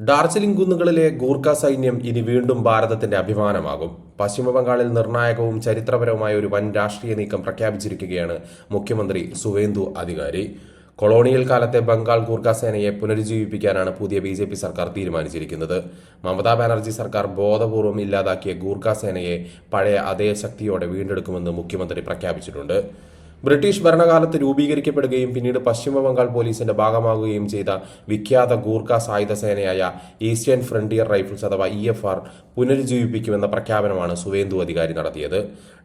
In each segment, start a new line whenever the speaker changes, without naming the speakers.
ഡാർജിലിംഗ് കുന്നുകളിലെ ഗൂർഖ സൈന്യം ഇനി വീണ്ടും ഭാരതത്തിന്റെ അഭിമാനമാകും. പശ്ചിമബംഗാളിൽ നിർണായകവും ചരിത്രപരവുമായ ഒരു വൻ രാഷ്ട്രീയ നീക്കം പ്രഖ്യാപിച്ചിരിക്കുകയാണ് മുഖ്യമന്ത്രി സുവേന്ദു അധികാരി. കൊളോണിയൽ കാലത്തെ ബംഗാൾ ഗൂർഖ സേനയെ പുനരുജ്ജീവിപ്പിക്കാനാണ് പുതിയ BJP സർക്കാർ തീരുമാനിച്ചിരിക്കുന്നത്. മമതാ ബാനർജി സർക്കാർ ബോധപൂർവം ഇല്ലാതാക്കിയ ഗൂർഖ സേനയെ പഴയ അതേ ശക്തിയോടെ വീണ്ടെടുക്കുമെന്ന് മുഖ്യമന്ത്രി പ്രഖ്യാപിച്ചിട്ടുണ്ട്. ബ്രിട്ടീഷ് ഭരണകാലത്ത് രൂപീകരിക്കപ്പെടുകയും പിന്നീട് പശ്ചിമബംഗാൾ പോലീസിന്റെ ഭാഗമാകുകയും ചെയ്ത വിഖ്യാത ഗൂർഖ സായുധ സേനയായ ഈസ്റ്റേൺ ഫ്രണ്ടിയർ റൈഫിൾസ് അഥവാ EFR പുനരുജ്ജീവിപ്പിക്കുമെന്ന പ്രഖ്യാപനമാണ് സുവേന്ദു അധികാരി നടത്തിയത്.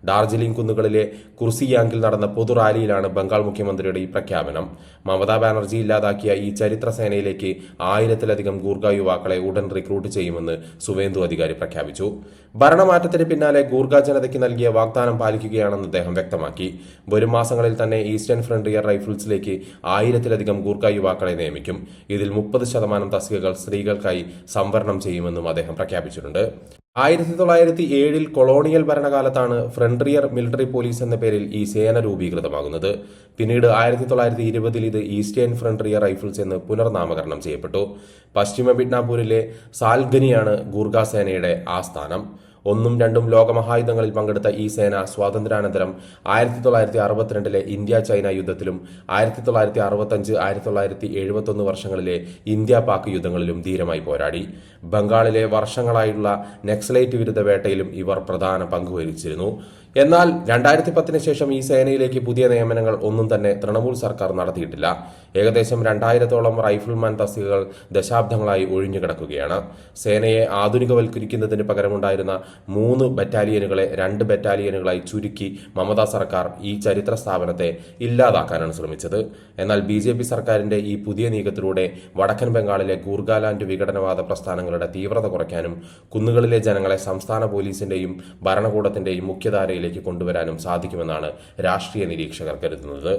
ഡാർജിലിംഗ് കുന്നുകളിലെ കുർസിയാങ്കിൽ നടന്ന പൊതുറാലിയിലാണ് ബംഗാൾ മുഖ്യമന്ത്രിയുടെ ഈ പ്രഖ്യാപനം. മമതാ ബാനർജി ഇല്ലാതാക്കിയ ഈ ചരിത്ര സേനയിലേക്ക് 1000-ലധികം ഗൂർഖ യുവാക്കളെ ഉടൻ റിക്രൂട്ട് ചെയ്യുമെന്ന് സുവേന്ദു അധികാരി പ്രഖ്യാപിച്ചു. ഭരണമാറ്റത്തിന് പിന്നാലെ ഗൂർഖ ജനതയ്ക്ക് നൽകിയ വാഗ്ദാനം പാലിക്കുകയാണെന്ന് അദ്ദേഹം വ്യക്തമാക്കി. വരും മാസങ്ങളിൽ തന്നെ ഈസ്റ്റേൺ ഫ്രണ്ടിയർ റൈഫിൾസിലേക്ക് 1000-ലധികം ഗൂർഖ യുവാക്കളെ നിയമിക്കും. ഇതിൽ 30% തസ്തികകൾ സ്ത്രീകൾക്കായി സംവരണം ചെയ്യുമെന്നും അദ്ദേഹം പ്രഖ്യാപിച്ചിട്ടുണ്ട്. 1907 കൊളോണിയൽ ഭരണകാലത്താണ് ഫ്രണ്ടിയർ മിലിറ്ററി പോലീസ് എന്ന പേരിൽ ഈ സേന രൂപീകൃതമാകുന്നത്. പിന്നീട് 1920 ഇത് ഈസ്റ്റേൺ ഫ്രണ്ടിയർ റൈഫിൾസ് എന്ന് പുനർനാമകരണം ചെയ്യപ്പെട്ടു. പശ്ചിമ മിഡ്നാപൂരിലെ സാൽഗനിയാണ് ഗൂർഖ സേനയുടെ ആസ്ഥാനം. 1ഉം 2ഉം ലോകമഹായുദ്ധങ്ങളിൽ പങ്കെടുത്ത ഈ സേന സ്വാതന്ത്ര്യാനന്തരം 1962 ഇന്ത്യ ചൈന യുദ്ധത്തിലും 1965, 1971 വർഷങ്ങളിലെ ഇന്ത്യ പാക് യുദ്ധങ്ങളിലും ധീരമായി പോരാടി. ബംഗാളിലെ വർഷങ്ങളായുള്ള നക്സലൈറ്റ് വിരുദ്ധ വേട്ടയിലും ഇവർ പ്രധാന പങ്കുവഹിച്ചിരുന്നു. എന്നാൽ 2010 ശേഷം ഈ സേനയിലേക്ക് പുതിയ നിയമനങ്ങൾ ഒന്നും തന്നെ തൃണമൂൽ സർക്കാർ നടത്തിയിട്ടില്ല. ഏകദേശം 2000-ഓളം റൈഫിൾമാൻ തസ്തികകൾ ദശാബ്ദങ്ങളായി ഒഴിഞ്ഞുകിടക്കുകയാണ്. സേനയെ ആധുനികവൽക്കരിക്കുന്നതിന് പകരമുണ്ടായിരുന്ന 3 ബറ്റാലിയനുകളെ 2 ബറ്റാലിയനുകളായി ചുരുക്കി മമതാ സർക്കാർ ഈ ചരിത്ര സ്ഥാപനത്തെ ഇല്ലാതാക്കാനാണ് ശ്രമിച്ചത്. എന്നാൽ BJP സർക്കാരിന്റെ ഈ പുതിയ നീക്കത്തിലൂടെ വടക്കൻ ബംഗാളിലെ ഗൂർഖാലാൻഡ് വിഘടനവാദ പ്രസ്ഥാനങ്ങളുടെ തീവ്രത കുറയ്ക്കാനും കുന്നുകളിലെ ജനങ്ങളെ സംസ്ഥാന പോലീസിന്റെയും ഭരണകൂടത്തിന്റെയും മുഖ്യധാരയിലേക്ക് കൊണ്ടുവരാനും സാധിക്കുമെന്നാണ് രാഷ്ട്രീയ നിരീക്ഷകർ കരുതുന്നത്.